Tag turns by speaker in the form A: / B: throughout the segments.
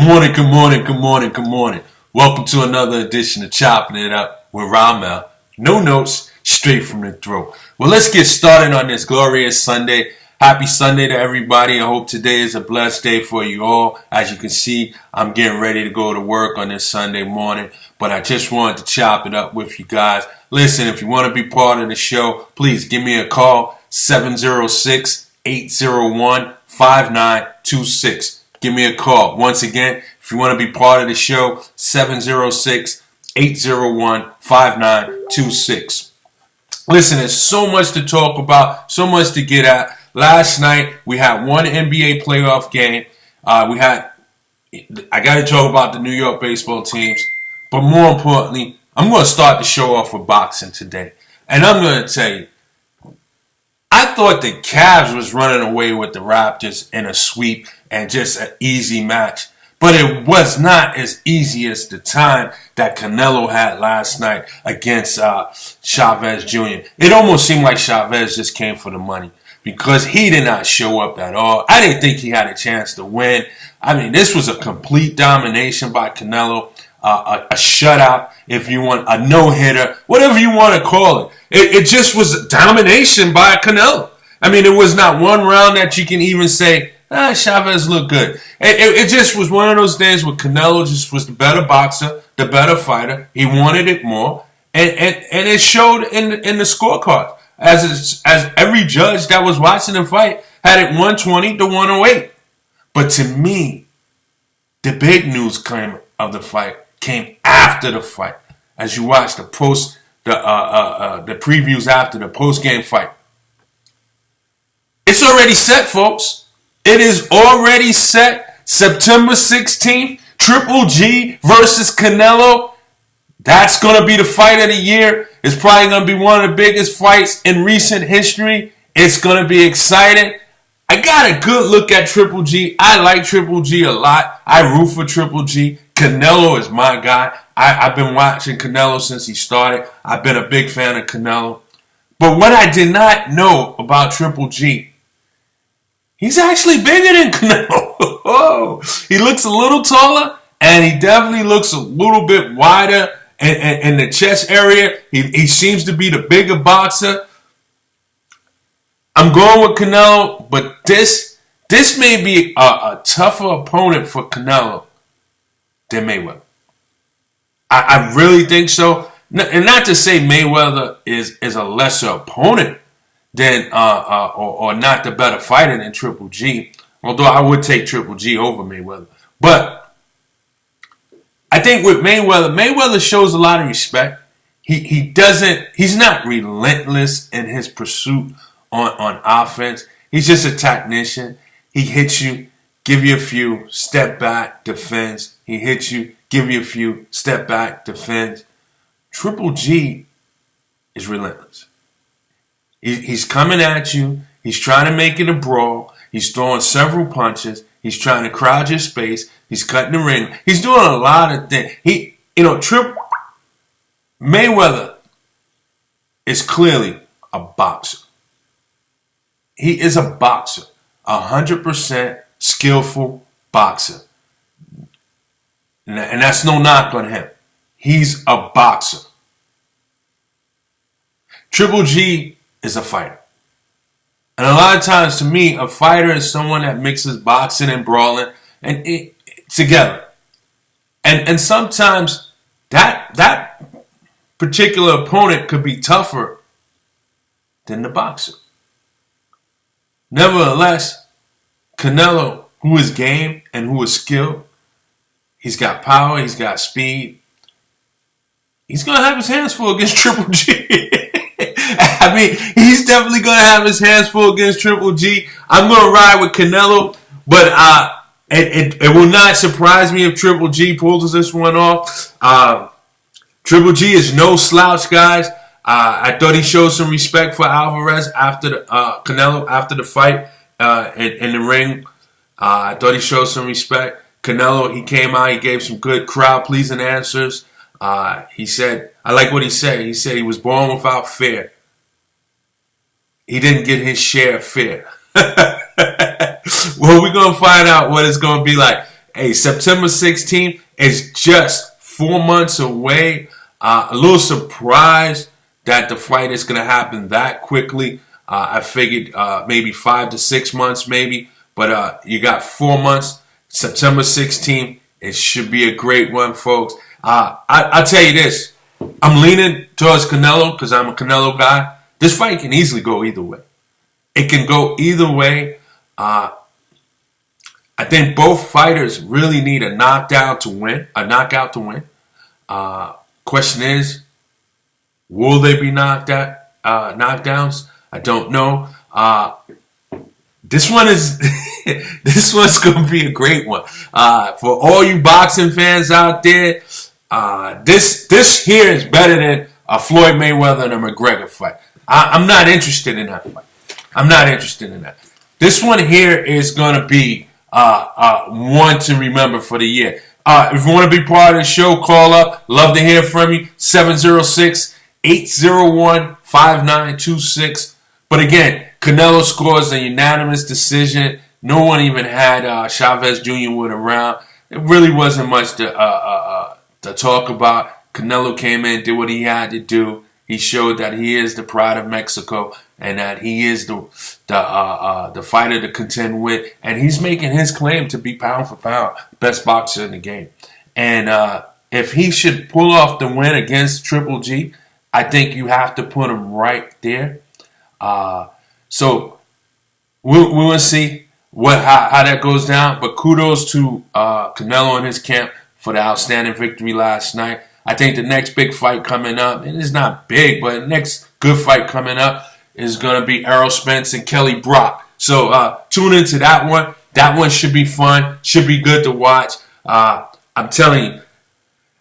A: morning, good morning, good morning, good morning. Welcome to another edition of Choppin It Up with Ramel. No notes, straight from the throat. Well, let's get started on this glorious Sunday. Happy Sunday to everybody. I hope today is a blessed day for you all. As you can see, I'm getting ready to go to work on this Sunday morning, but I just wanted to chop it up with you guys. Listen, if you want to be part of the show, please give me a call, 706-801-5926. Give me a call. Once again, if you want to be part of the show, 706-801-5926. Listen, there's so much to talk about, so much to get at. Last night, we had one NBA playoff game. I got to talk about the New York baseball teams. But more importantly, I'm going to start the show off with boxing today. And I'm going to tell you, I thought the Cavs was running away with the Raptors in a sweep and just an easy match. But it was not as easy as the time that Canelo had last night against Chavez Jr. It almost seemed like Chavez just came for the money because he did not show up at all. I didn't think he had a chance to win. I mean, this was a complete domination by Canelo, a shutout, if you want, a no-hitter, whatever you want to call it. It just was a domination by Canelo. I mean, it was not one round that you can even say, Chavez looked good. It just was one of those days where Canelo just was the better boxer, the better fighter. He wanted it more, and it showed in the scorecard. As every judge that was watching the fight had it 120 to 108. But to me, the big news of the fight came after the fight. As you watch the previews after the post-game fight. It's already set, folks. It is already set. September 16th, Triple G versus Canelo. That's going to be the fight of the year. It's probably going to be one of the biggest fights in recent history. It's going to be exciting. I got a good look at Triple G. I like Triple G a lot. I root for Triple G. Canelo is my guy. I've been watching Canelo since he started. I've been a big fan of Canelo. But what I did not know about Triple G, he's actually bigger than Canelo. He looks a little taller, and he definitely looks a little bit wider in the chest area. He seems to be the bigger boxer. I'm going with Canelo, but this may be a tougher opponent for Canelo than Mayweather. I really think so. And not to say Mayweather is a lesser opponent than or not the better fighter than Triple G. Although I would take Triple G over Mayweather. But I think with Mayweather shows a lot of respect. He's not relentless in his pursuit on offense. He's just a technician. He hits you, give you a few, step back, defends. He hits you, give you a few, step back, defends. Triple G is relentless. He's coming at you. He's trying to make it a brawl. He's throwing several punches. He's trying to crowd your space. He's cutting the ring. He's doing a lot of things. Mayweather is clearly a boxer. He is a boxer, 100% skillful boxer. And that's no knock on him. He's a boxer. Triple G is a fighter. And a lot of times, to me, a fighter is someone that mixes boxing and brawling together. And sometimes that particular opponent could be tougher than the boxer. Nevertheless, Canelo, who is game and who is skilled, he's got power, he's got speed. He's going to have his hands full against Triple G. I mean, he's definitely going to have his hands full against Triple G. I'm going to ride with Canelo, but it will not surprise me if Triple G pulls this one off. Triple G is no slouch, guys. I thought he showed some respect for Alvarez after Canelo after the fight in the ring. I thought he showed some respect. Canelo, he came out, he gave some good crowd-pleasing answers. He said, I like what he said. He said he was born without fear. He didn't get his share of fear. Well, we're going to find out what it's going to be like. Hey, September 16th is just 4 months away. A little surprised that the fight is going to happen that quickly. I figured maybe 5 to 6 months, maybe. But you got 4 months. September 16th. It should be a great one, folks. I'll tell you this. I'm leaning towards Canelo because I'm a Canelo guy. This fight can easily go either way. It can go either way. I think both fighters really need a knockout to win. Question is, will they be knockdowns? I don't know. This one's gonna be a great one. For all you boxing fans out there, this here is better than a Floyd Mayweather and a McGregor fight. I'm not interested in that fight. I'm not interested in that. This one here is gonna be one to remember for the year. If you want to be part of the show, call up. Love to hear from you. 706-801-5926. But again, Canelo scores a unanimous decision. No one even had Chavez Jr. with around. It really wasn't much to talk about. Canelo came in, did what he had to do. He showed that he is the pride of Mexico and that he is the fighter to contend with. And he's making his claim to be pound for pound best boxer in the game. And if he should pull off the win against Triple G, I think you have to put him right there. So we'll see how that goes down. But kudos to Canelo and his camp for the outstanding victory last night. I think the next big fight coming up, and it's not big, but the next good fight coming up is going to be Errol Spence and Kelly Brock. So tune into that one. That one should be fun, should be good to watch. I'm telling you,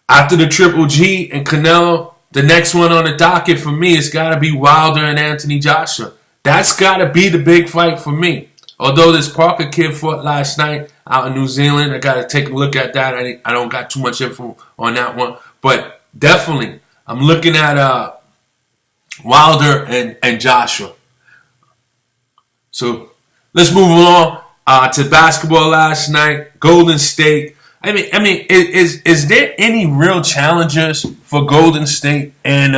A: after the Triple G and Canelo, the next one on the docket for me has got to be Wilder and Anthony Joshua. That's got to be the big fight for me. Although this Parker kid fought last night out in New Zealand, I got to take a look at that. I don't got too much info on that one. But definitely, I'm looking at Wilder and Joshua. So let's move along to basketball last night. Golden State. I mean, is there any real challengers for Golden State and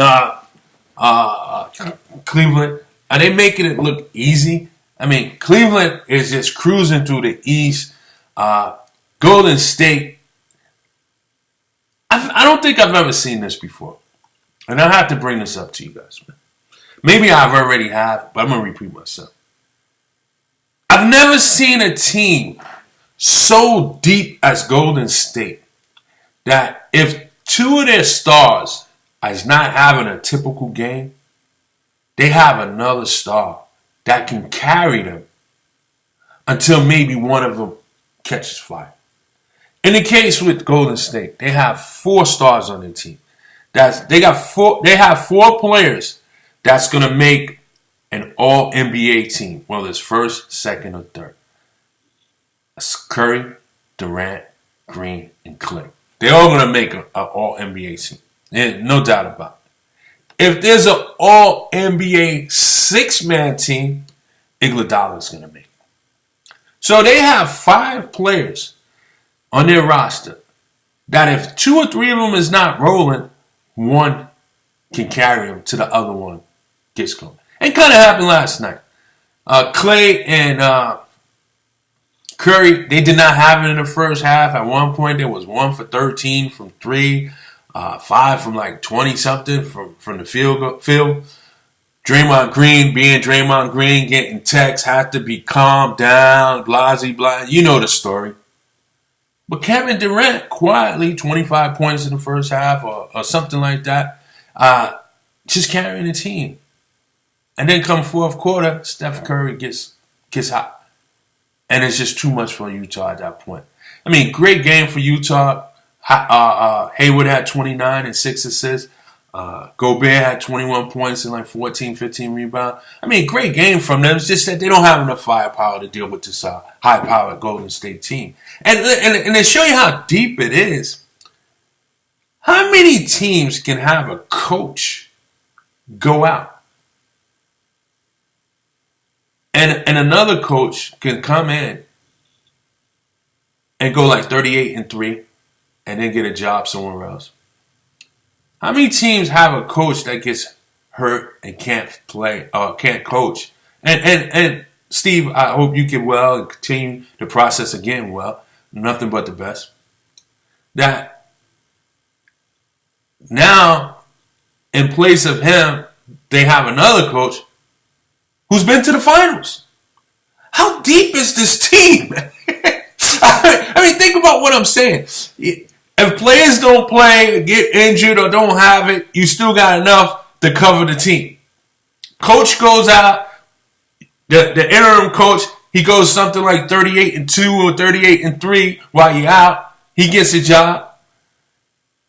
A: Cleveland? Are they making it look easy? I mean, Cleveland is just cruising through the East. Golden State, I don't think I've ever seen this before. And I have to bring this up to you guys, man. Maybe I've already have, but I'm going to repeat myself. I've never seen a team so deep as Golden State that if two of their stars is not having a typical game, they have another star that can carry them until maybe one of them catches fire. In the case with Golden State, they have 4 stars on their team. They have 4 players that's going to make an all-NBA team, whether it's first, second, or third. It's Curry, Durant, Green, and Clay. They're all going to make an all-NBA team. No doubt about it. If there's an all-NBA 6-man team, Iguodala is going to make it. So they have 5 players on their roster that if 2 or 3 of them is not rolling, one can carry them to the other one gets going. It kind of happened last night. Clay and Curry, they did not have it in the first half. At one point, there was 1 for 13 from 3, 5 from like 20-something from the field. Draymond Green, being Draymond Green, getting texts, had to be calmed down, blah. You know the story. But Kevin Durant, quietly, 25 points in the first half or something like that, just carrying the team. And then come fourth quarter, Steph Curry gets hot. And it's just too much for Utah at that point. I mean, great game for Utah. Hayward had 29 and 6 assists. Gobert had 21 points and like 14, 15 rebounds. I mean, great game from them. It's just that they don't have enough firepower to deal with this high-powered Golden State team. And to show you how deep it is, how many teams can have a coach go out and another coach can come in and go like 38-3 and then get a job somewhere else? How many teams have a coach that gets hurt and can't play or can't coach? And Steve, I hope you get well and continue the process of getting well. Nothing but the best. That now, in place of him, they have another coach who's been to the finals. How deep is this team? I mean, think about what I'm saying. If players don't play, get injured, or don't have it, you still got enough to cover the team. Coach goes out, the interim coach, he goes something like 38-2 or 38-3 while you're out. He gets a job.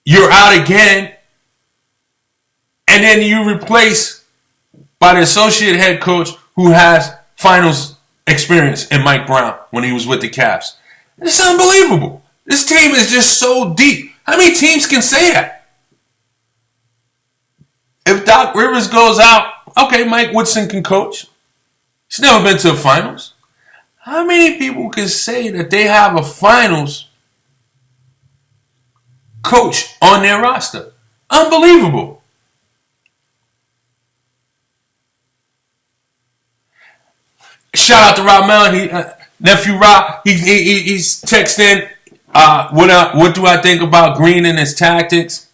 A: You're out again. And then you replace by the associate head coach who has finals experience in Mike Brown when he was with the Cavs. It's unbelievable. This team is just so deep. How many teams can say that? If Doc Rivers goes out, okay, Mike Woodson can coach. He's never been to a finals. How many people can say that they have a finals coach on their roster? Unbelievable. Shout out to Ramel, nephew Rob. He's texting. What do I think about Green and his tactics?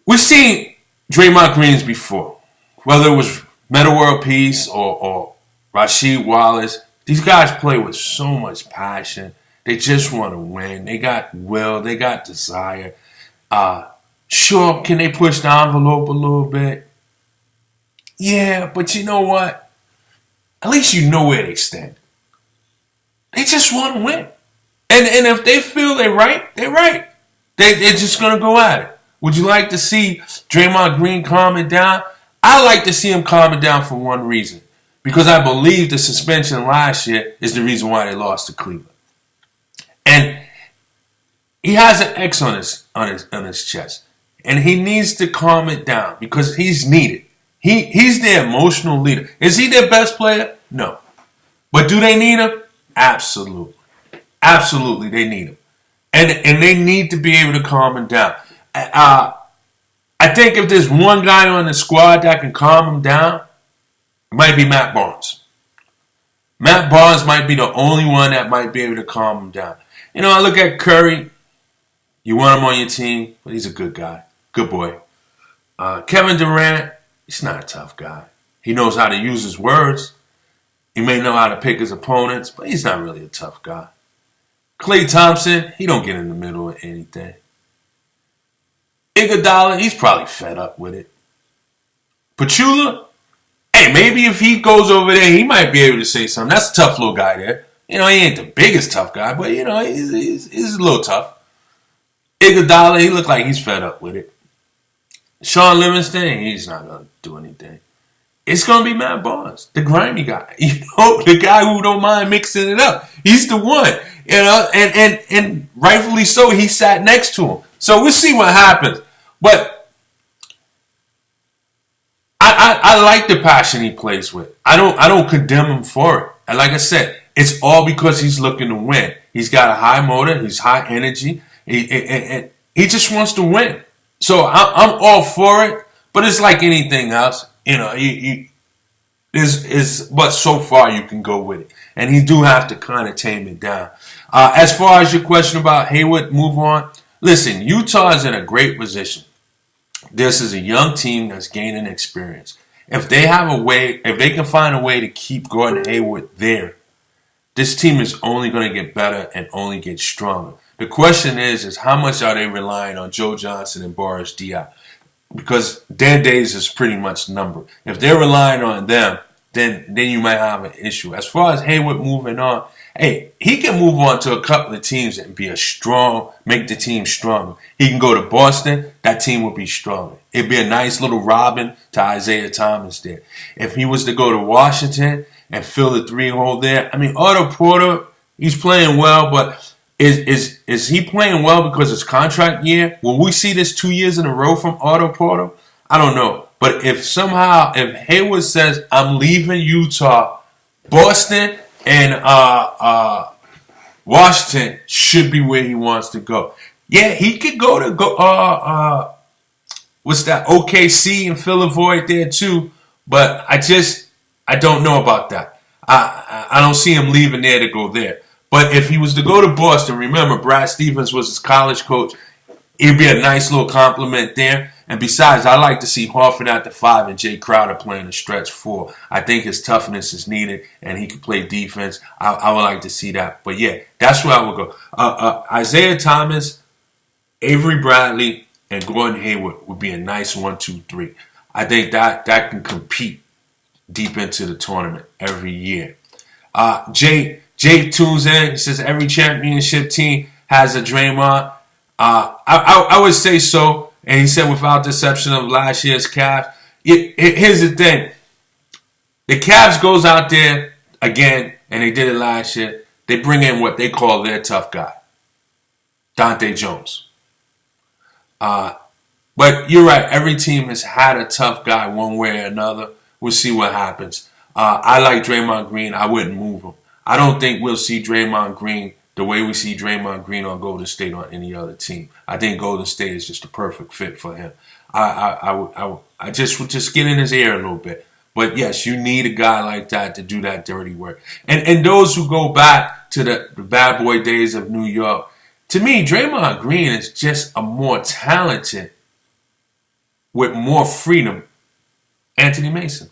A: We've seen Draymond Greens before, whether it was Metta World Peace or Rasheed Wallace. These guys play with so much passion. They just want to win. They got will. They got desire. Sure, can they push the envelope a little bit? Yeah, but you know what? At least you know where they stand. They just want to win. And if they feel they're right, they're right. They're just going to go at it. Would you like to see Draymond Green calm it down? I like to see him calm it down for one reason. Because I believe the suspension last year is the reason why they lost to Cleveland. And he has an X on his chest. And he needs to calm it down because he's needed. He's their emotional leader. Is he their best player? No. But do they need him? Absolutely. Absolutely, they need him. And they need to be able to calm him down. I think if there's one guy on the squad that can calm him down, it might be Matt Barnes. Matt Barnes might be the only one that might be able to calm him down. You know, I look at Curry. You want him on your team, but he's a good guy. Good boy. Kevin Durant, he's not a tough guy. He knows how to use his words. He may know how to pick his opponents, but he's not really a tough guy. Klay Thompson, he don't get in the middle of anything. Iguodala, he's probably fed up with it. Pachula, hey, maybe if he goes over there, he might be able to say something. That's a tough little guy there. You know, he ain't the biggest tough guy, but, you know, he's a little tough. Iguodala, he look like he's fed up with it. Sean Livingston, he's not going to do anything. It's going to be Matt Barnes, the grimy guy. You know, the guy who don't mind mixing it up. He's the one. You know, and rightfully so, he sat next to him. So we'll see what happens. But I like the passion he plays with. I don't condemn him for it. And like I said, it's all because he's looking to win. He's got a high motor. He's high energy. And he just wants to win. So I'm all for it. But it's like anything else. You know, is but so far you can go with it. And you do have to kind of tame it down. As far as your question about Hayward, move on. Listen, Utah is in a great position. This is a young team that's gaining experience. If they have a way, if they can find a way to keep Gordon Hayward there, this team is only going to get better and only get stronger. The question is how much are they relying on Joe Johnson and Boris Diaw? Because their days is pretty much numbered. If they're relying on them, then you might have an issue. As far as Hayward moving on, hey, he can move on to a couple of teams and make the team stronger. He can go to Boston, that team would be stronger. It'd be a nice little Robin to Isaiah Thomas there. If he was to go to Washington and fill the 3-hole there, I mean, Otto Porter, he's playing well, but is he playing well because it's contract year? Will we see this 2 years in a row from Otto Porter? I don't know. But if Hayward says, I'm leaving Utah, Boston and Washington should be where he wants to go. Yeah, he could go to what's that? OKC and fill a void there too. But I don't know about that. I don't see him leaving there to go there. But if he was to go to Boston, remember Brad Stevens was his college coach. It'd be a nice little compliment there. And besides, I like to see Horford at the 5 and Jay Crowder playing the stretch 4. I think his toughness is needed and he can play defense. I would like to see that. But yeah, that's where I would go. Isaiah Thomas, Avery Bradley, and Gordon Hayward would be a nice 1, 2, 3. I think that can compete deep into the tournament every year. Jay tunes in. He says every championship team has a Draymond. I would say so. And he said without the exception of last year's Cavs. Here's the thing. The Cavs goes out there again, and they did it last year. They bring in what they call their tough guy, Dante Jones. But you're right. Every team has had a tough guy one way or another. We'll see what happens. I like Draymond Green. I wouldn't move him. I don't think we'll see Draymond Green the way we see Draymond Green on Golden State on any other team. I think Golden State is just a perfect fit for him. I just would just get in his ear a little bit. But yes, you need a guy like that to do that dirty work. And those who go back to the bad boy days of New York, to me, Draymond Green is just a more talented, with more freedom, Anthony Mason.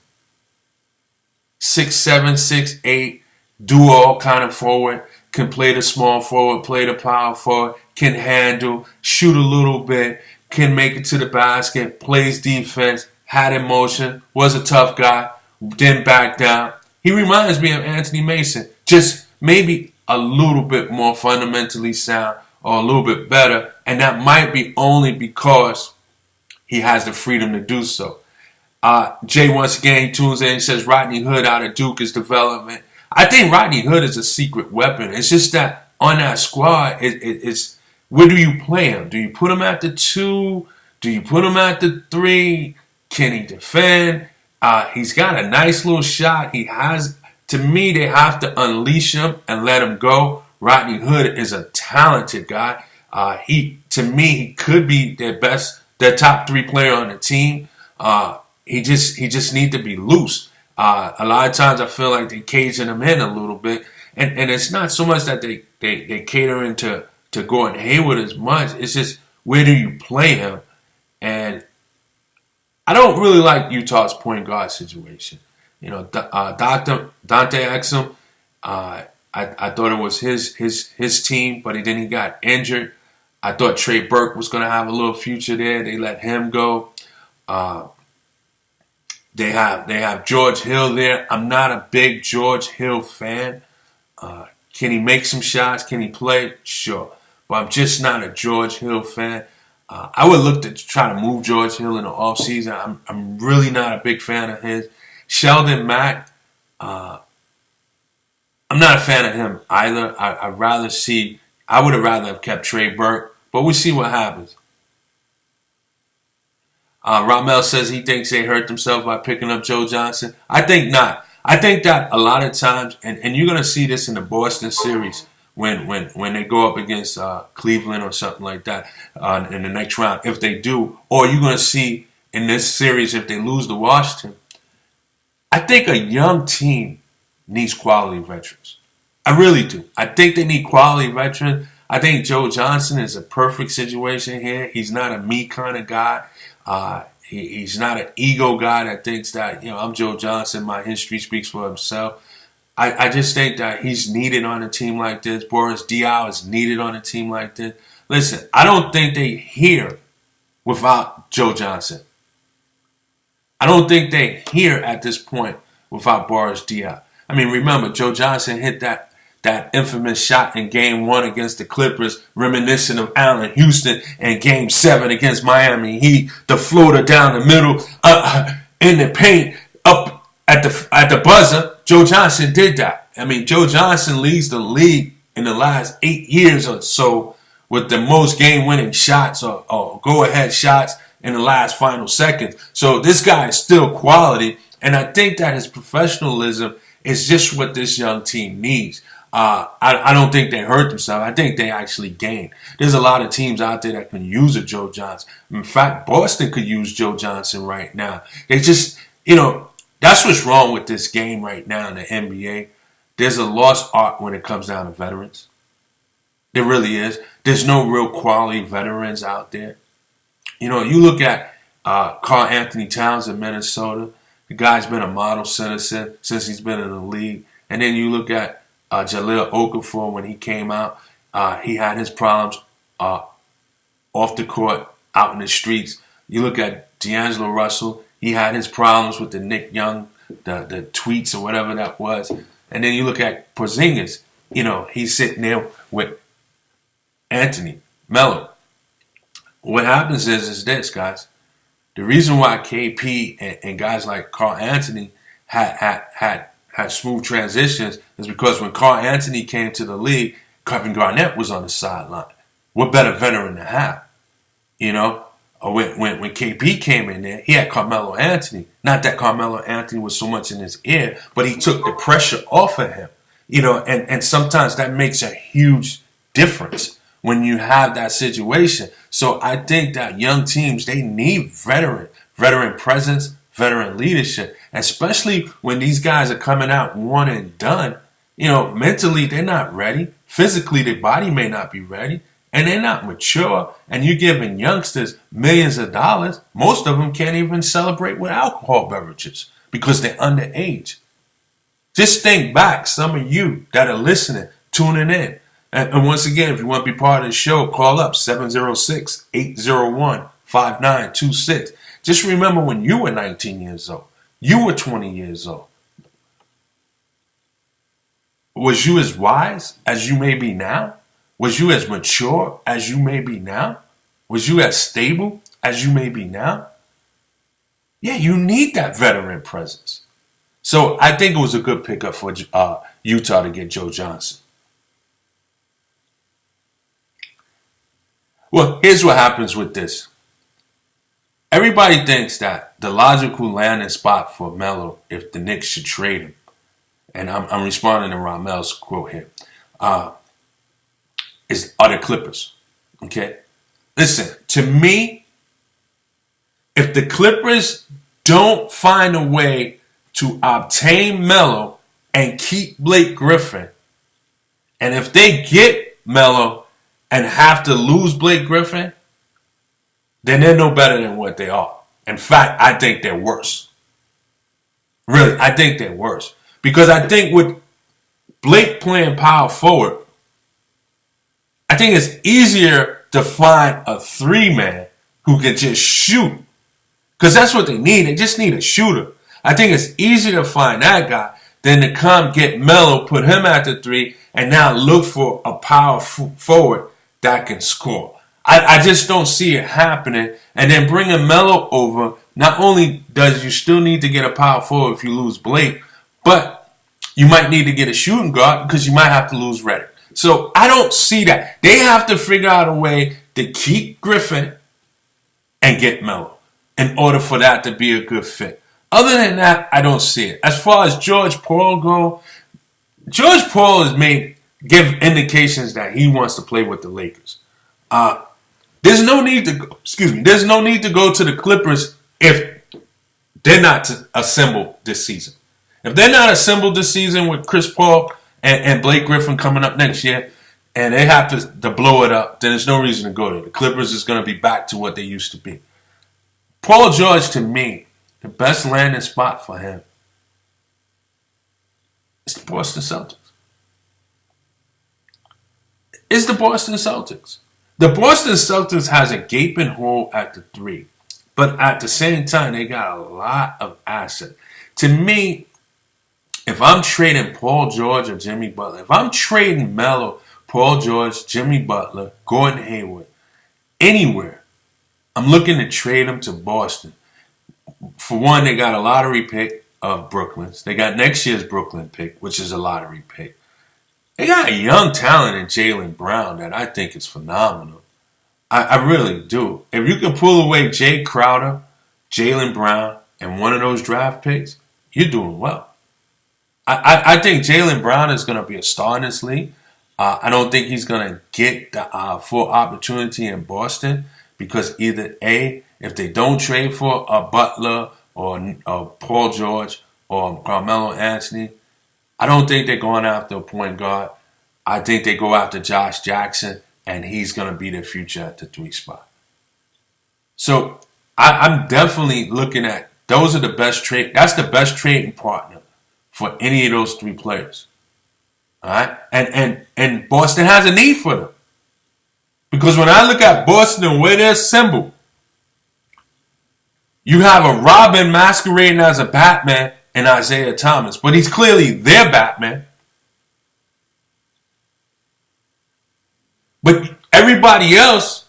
A: 6'7", 6'8", do all kind of forward. Can play the small forward, play the power forward, can handle, shoot a little bit, can make it to the basket, plays defense, had emotion, was a tough guy, didn't back down. He reminds me of Anthony Mason, just maybe a little bit more fundamentally sound or a little bit better, and that might be only because he has the freedom to do so. Jay, once again, he tunes in, he says Rodney Hood out of Duke is development. I think Rodney Hood is a secret weapon. It's just that on that squad, it's where do you play him? Do you put him at the 2? Do you put him at the 3? Can he defend? He's got a nice little shot. He has, to me, they have to unleash him and let him go. Rodney Hood is a talented guy. To me, he could be their top 3 player on the team. He just need to be loose. A lot of times I feel like they caging him in a little bit. And it's not so much that they catering to Gordon Hayward as much. It's just where do you play him? And I don't really like Utah's point guard situation. You know, Dante Exum, I thought it was his team, but then he got injured. I thought Trey Burke was going to have a little future there. They let him go. They have George Hill there. I'm not a big George Hill fan. Can he make some shots? Can he play? Sure. But I'm just not a George Hill fan. I would look to try to move George Hill in the offseason. I'm really not a big fan of his. Sheldon Mack, I'm not a fan of him either. I would have rather have kept Trey Burke, but we'll see what happens. Ramel says he thinks they hurt themselves by picking up Joe Johnson. I think not. I think that a lot of times, and you're going to see this in the Boston series when they go up against Cleveland or something like that in the next round, if they do, or you're going to see in this series if they lose to Washington. I think a young team needs quality veterans. I really do. I think they need quality veterans. I think Joe Johnson is a perfect situation here. He's not a me kind of guy. He's not an ego guy that thinks that, I'm Joe Johnson, my history speaks for himself. I just think that he's needed on a team like this. Boris Diaw is needed on a team like this. Listen, I don't think they here without Joe Johnson. I don't think they here at this point without Boris Diaw. I mean, remember, Joe Johnson hit that infamous shot in Game 1 against the Clippers, reminiscent of Allen Houston, and Game 7 against Miami Heat, the floater down the middle, in the paint, up at the buzzer. Joe Johnson did that. I mean, Joe Johnson leads the league in the last 8 years or so with the most game-winning shots or go-ahead shots in the last final seconds. So this guy is still quality, and I think that his professionalism is just what this young team needs. I don't think they hurt themselves. I think they actually gained. There's a lot of teams out there that can use a Joe Johnson. In fact, Boston could use Joe Johnson right now. They just, that's what's wrong with this game right now in the NBA. There's a lost art when it comes down to veterans. There really is. There's no real quality veterans out there. You look at Karl Anthony Towns in Minnesota. The guy's been a model citizen since he's been in the league. And then you look at Jahlil Okafor when he came out. He had his problems off the court, out in the streets. You look at D'Angelo Russell. He had his problems with the Nick Young, the tweets or whatever that was. And then you look at Porzingis. He's sitting there with Anthony, Melo. What happens is this, guys. The reason why KP and guys like Karl Anthony had smooth transitions is because when Karl Anthony came to the league, Kevin Garnett was on the sideline. What better veteran to have? When KP came in there, he had Carmelo Anthony. Not that Carmelo Anthony was so much in his ear, but he took the pressure off of him. And sometimes that makes a huge difference when you have that situation. So I think that young teams, they need veteran presence, veteran leadership, especially when these guys are coming out one and done. Mentally they're not ready. Physically their body may not be ready, and they're not mature. And you're giving youngsters millions of dollars. Most of them can't even celebrate with alcohol beverages because they're underage. Just think back, some of you that are listening, tuning in. And once again, if you want to be part of the show, call up 706-801-5926. Just remember when you were 19 years old, you were 20 years old. Was you as wise as you may be now? Was you as mature as you may be now? Was you as stable as you may be now? Yeah, you need that veteran presence. So I think it was a good pickup for Utah to get Joe Johnson. Well, here's what happens with this. Everybody thinks that the logical landing spot for Melo, if the Knicks should trade him, and I'm responding to Ramel's quote here, are the Clippers. Okay? Listen, to me, if the Clippers don't find a way to obtain Melo and keep Blake Griffin, and if they get Melo and have to lose Blake Griffin, then they're no better than what they are. In fact, I think they're worse. Really, I think they're worse. Because I think with Blake playing power forward, I think it's easier to find a three-man who can just shoot. Because that's what they need. They just need a shooter. I think it's easier to find that guy than to come get Melo, put him at the three, and now look for a power forward that can score. I just don't see it happening. And then bringing Melo over, not only does you still need to get a power forward if you lose Blake, but you might need to get a shooting guard because you might have to lose Redick. So I don't see that. They have to figure out a way to keep Griffin and get Melo in order for that to be a good fit. Other than that, I don't see it. As far as George Paul go, George Paul has give indications that he wants to play with the Lakers. There's no need to go to the Clippers if they're not to assemble this season. If they're not assembled this season with Chris Paul and Blake Griffin coming up next year, and they have to blow it up, then there's no reason to go there. The Clippers is going to be back to what they used to be. Paul George, to me, the best landing spot for him is the Boston Celtics. It's the Boston Celtics. The Boston Celtics has a gaping hole at the three, but at the same time, they got a lot of assets. To me, if I'm trading Paul George or Jimmy Butler, if I'm trading Melo, Paul George, Jimmy Butler, Gordon Hayward, anywhere, I'm looking to trade them to Boston. For one, they got a lottery pick of Brooklyn's. They got next year's Brooklyn pick, which is a lottery pick. They got a young talent in Jaylen Brown that I think is phenomenal. I really do. If you can pull away Jay Crowder, Jaylen Brown, and one of those draft picks, you're doing well. I think Jaylen Brown is going to be a star in this league. I don't think he's going to get the full opportunity in Boston because either A, if they don't trade for a Butler or Paul George or Carmelo Anthony, I don't think they're going after a point guard. I think they go after Josh Jackson, and he's going to be their future at the 3 spot. So I'm definitely looking at those are the best trade. That's the best trading partner for any of those 3 players. All right? And Boston has a need for them. Because when I look at Boston and where they're assembled, you have a Robin masquerading as a Batman and Isaiah Thomas, but he's clearly their Batman. But everybody else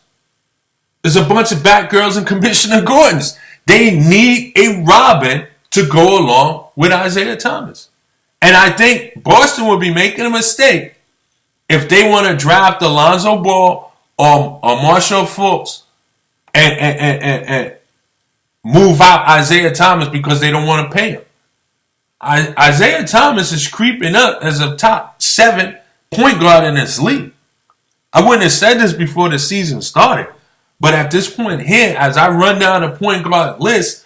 A: is a bunch of Batgirls and Commissioner Gordons. They need a Robin to go along with Isaiah Thomas. And I think Boston would be making a mistake if they want to draft Alonzo Ball or Marshall Fultz and move out Isaiah Thomas because they don't want to pay him. Isaiah Thomas is creeping up as a top 7 point guard in this league. I wouldn't have said this before the season started, but at this point here, as I run down the point guard list,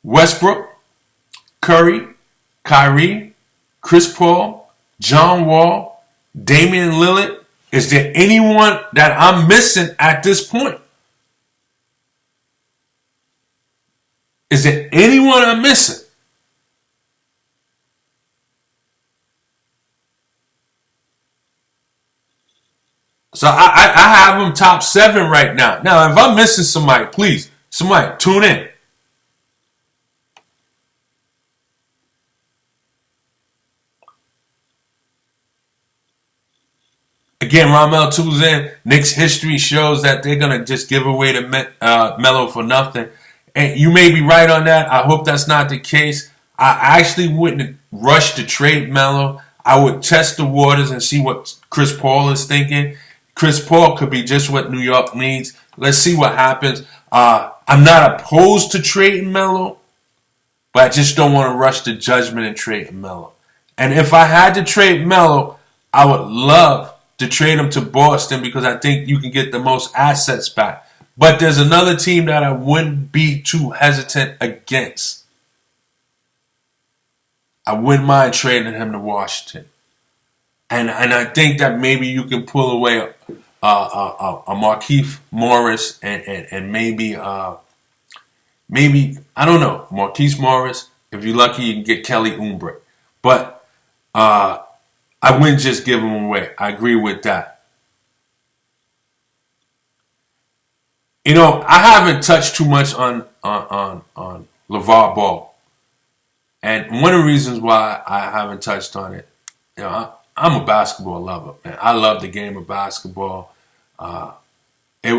A: Westbrook, Curry, Kyrie, Chris Paul, John Wall, Damian Lillard. Is there anyone that I'm missing at this point? Is there anyone I'm missing? So I have them top 7 right now. Now, if I'm missing somebody, please, somebody tune in. Again, Ramel tunes in. Knicks history shows that they're going to just give away to Melo for nothing. And you may be right on that. I hope that's not the case. I actually wouldn't rush to trade Melo. I would test the waters and see what Chris Paul is thinking. Chris Paul could be just what New York needs. Let's see what happens. I'm not opposed to trading Melo, but I just don't want to rush to judgment and trade Melo. And if I had to trade Melo, I would love to trade him to Boston because I think you can get the most assets back. But there's another team that I wouldn't be too hesitant against. I wouldn't mind trading him to Washington. And I think that maybe you can pull away a Markieff Morris and maybe I don't know, Marquise Morris. If you're lucky, you can get Kelly Oubre. But I wouldn't just give him away. I agree with that. You know, I haven't touched too much on LeVar Ball. And one of the reasons why I haven't touched on it, you know, I'm a basketball lover, man. I love the game of basketball. It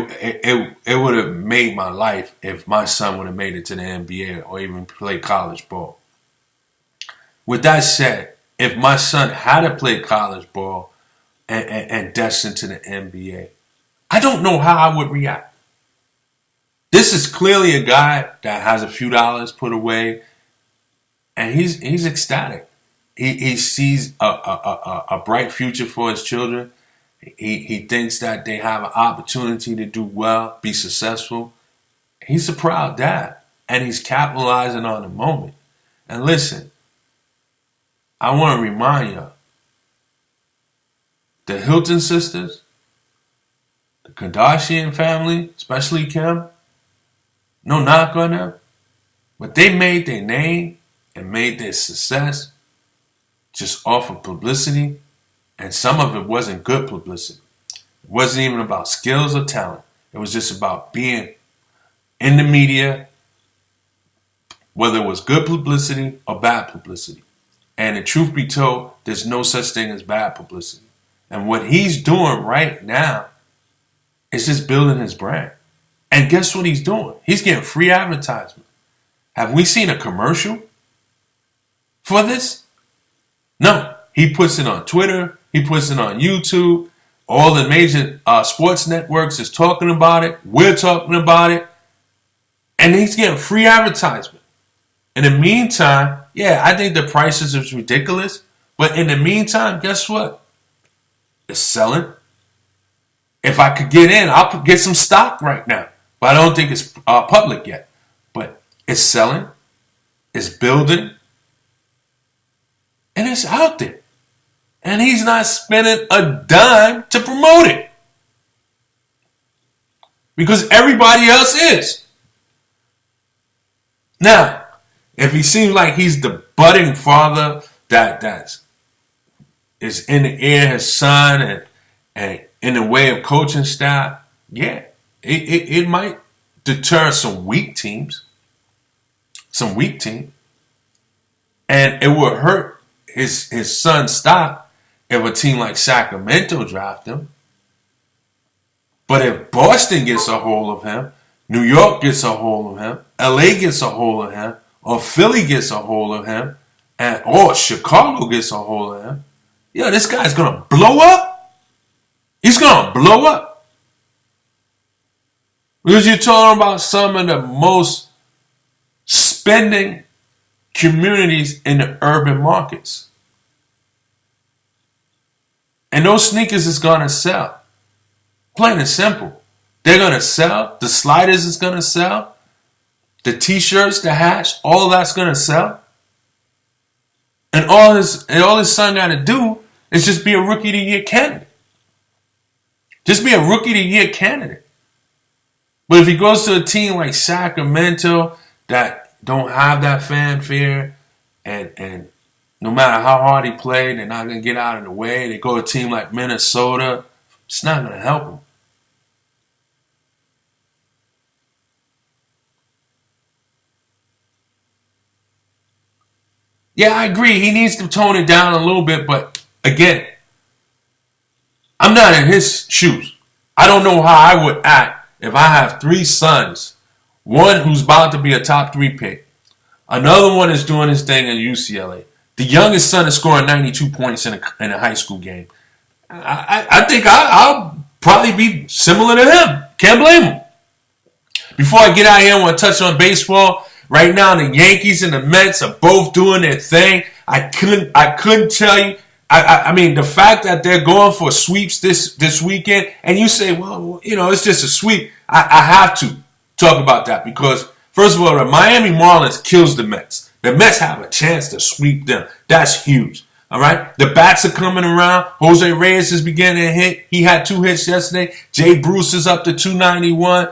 A: would have made my life if my son would have made it to the NBA or even played college ball. With that said, if my son had to play college ball and destined to the NBA, I don't know how I would react. This is clearly a guy that has a few dollars put away, and he's ecstatic. He sees a bright future for his children. He thinks that they have an opportunity to do well, be successful. He's a proud dad, and he's capitalizing on the moment. And listen, I want to remind you, the Hilton sisters, the Kardashian family, especially Kim, no knock on them, but they made their name and made their success just off of publicity, and some of it wasn't good publicity. It wasn't even about skills or talent. It was just about being in the media, whether it was good publicity or bad publicity. And the truth be told, there's no such thing as bad publicity. And what he's doing right now is just building his brand. And guess what he's doing? He's getting free advertisement. Have we seen a commercial for this? No. He puts it on Twitter. He puts it on YouTube. All the major sports networks is talking about it. We're talking about it. And he's getting free advertisement. In the meantime, yeah, I think the prices is ridiculous. But in the meantime, guess what? It's selling. If I could get in, I'll get some stock right now. But I don't think it's public yet. But it's selling. It's building. And it's out there. And he's not spending a dime to promote it. Because everybody else is. Now, if he seems like he's the budding father that is in the ear, his son, and in the way of coaching style, yeah, it might deter some weak teams. And it will hurt his son's stock if a team like Sacramento draft him. But if Boston gets a hold of him, New York gets a hold of him, LA gets a hold of him, or Philly gets a hold of him, or Chicago gets a hold of him, yeah, this guy's going to blow up. He's going to blow up. Because you're talking about some of the most spending communities in the urban markets. And those sneakers is going to sell. Plain and simple. They're going to sell. The sliders is going to sell. The t-shirts, the hats, all that's going to sell. And all his son got to do is just be a Rookie of the Year candidate. Just be a Rookie of the Year candidate. But if he goes to a team like Sacramento that don't have that fanfare, and no matter how hard he played, they're not going to get out of the way. They go to a team like Minnesota, it's not going to help him. Yeah, I agree. He needs to tone it down a little bit, but again, I'm not in his shoes. I don't know how I would act if I have three sons. One who's about to be a top 3 pick. Another one is doing his thing in UCLA. The youngest son is scoring 92 points in a high school game. I think I'll probably be similar to him. Can't blame him. Before I get out here, I want to touch on baseball. Right now, the Yankees and the Mets are both doing their thing. I couldn't tell you. I mean, the fact that they're going for sweeps this weekend, and you say, well, it's just a sweep. I have to talk about that because, first of all, the Miami Marlins kills the Mets. The Mets have a chance to sweep them. That's huge. All right? The bats are coming around. Jose Reyes is beginning to hit. He had 2 hits yesterday. Jay Bruce is up to 291.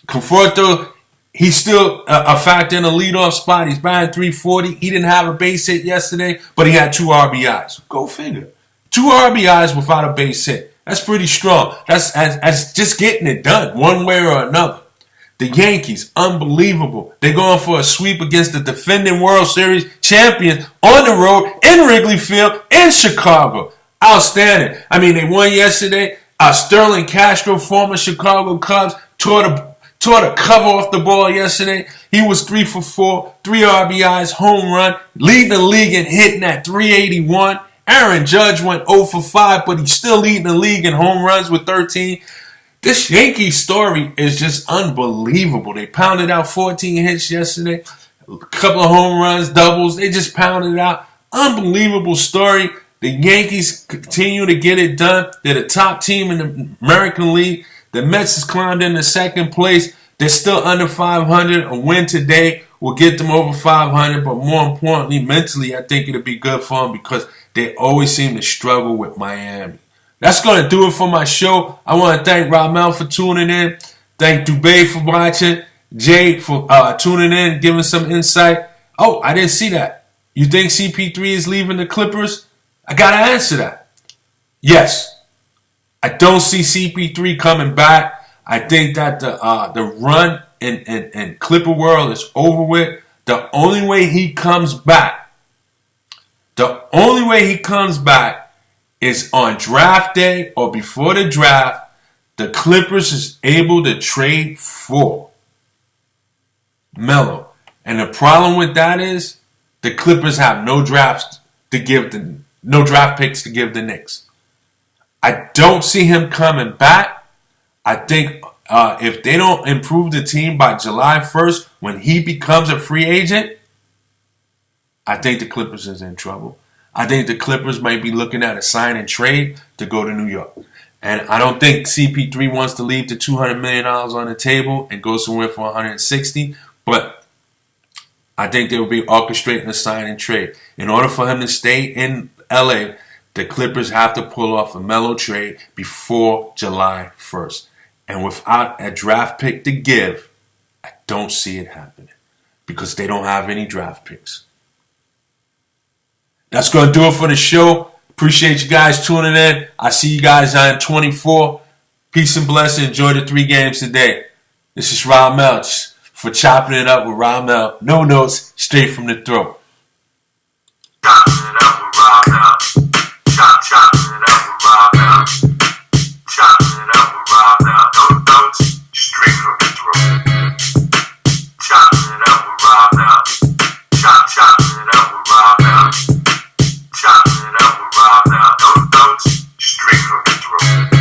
A: Conforto, he's still a factor in the leadoff spot. He's batting 340. He didn't have a base hit yesterday, but he had 2 RBIs. Go figure. 2 RBIs without a base hit. That's pretty strong. That's just getting it done one way or another. The Yankees, unbelievable. They're going for a sweep against the defending World Series champions on the road in Wrigley Field in Chicago. Outstanding. I mean, they won yesterday. Sterling Castro, former Chicago Cubs, tore the cover off the ball yesterday. He was 3 for 4, 3 RBIs, home run, leading the league in hitting at 381. Aaron Judge went 0 for 5, but he's still leading the league in home runs with 13. This Yankees story is just unbelievable. They pounded out 14 hits yesterday, a couple of home runs, doubles. They just pounded it out. Unbelievable story. The Yankees continue to get it done. They're the top team in the American League. The Mets has climbed into second place. They're still under 500. A win today will get them over 500. But more importantly, mentally, I think it'll be good for them because they always seem to struggle with Miami. That's going to do it for my show. I want to thank Ramel for tuning in. Thank Dubé for watching. Jay for tuning in, giving some insight. Oh, I didn't see that. You think CP3 is leaving the Clippers? I got to answer that. Yes. I don't see CP3 coming back. I think that the run in Clipper world is over with. The only way he comes back is on draft day or before the draft. The Clippers is able to trade for Melo. And the problem with that is the Clippers have no draft picks to give the Knicks. I don't see him coming back. I think if they don't improve the team by July 1st, when he becomes a free agent, I think the Clippers is in trouble. I think the Clippers might be looking at a sign and trade to go to New York. And I don't think CP3 wants to leave the $200 million on the table and go somewhere for 160, but I think they will be orchestrating a sign and trade. In order for him to stay in LA, the Clippers have to pull off a Melo trade before July 1st. And without a draft pick to give, I don't see it happening because they don't have any draft picks. That's going to do it for the show. Appreciate you guys tuning in. I see you guys on 24. Peace and blessing. Enjoy the 3 games today. This is Ramel for Chopping It Up with Ramel. No notes, straight from the throat.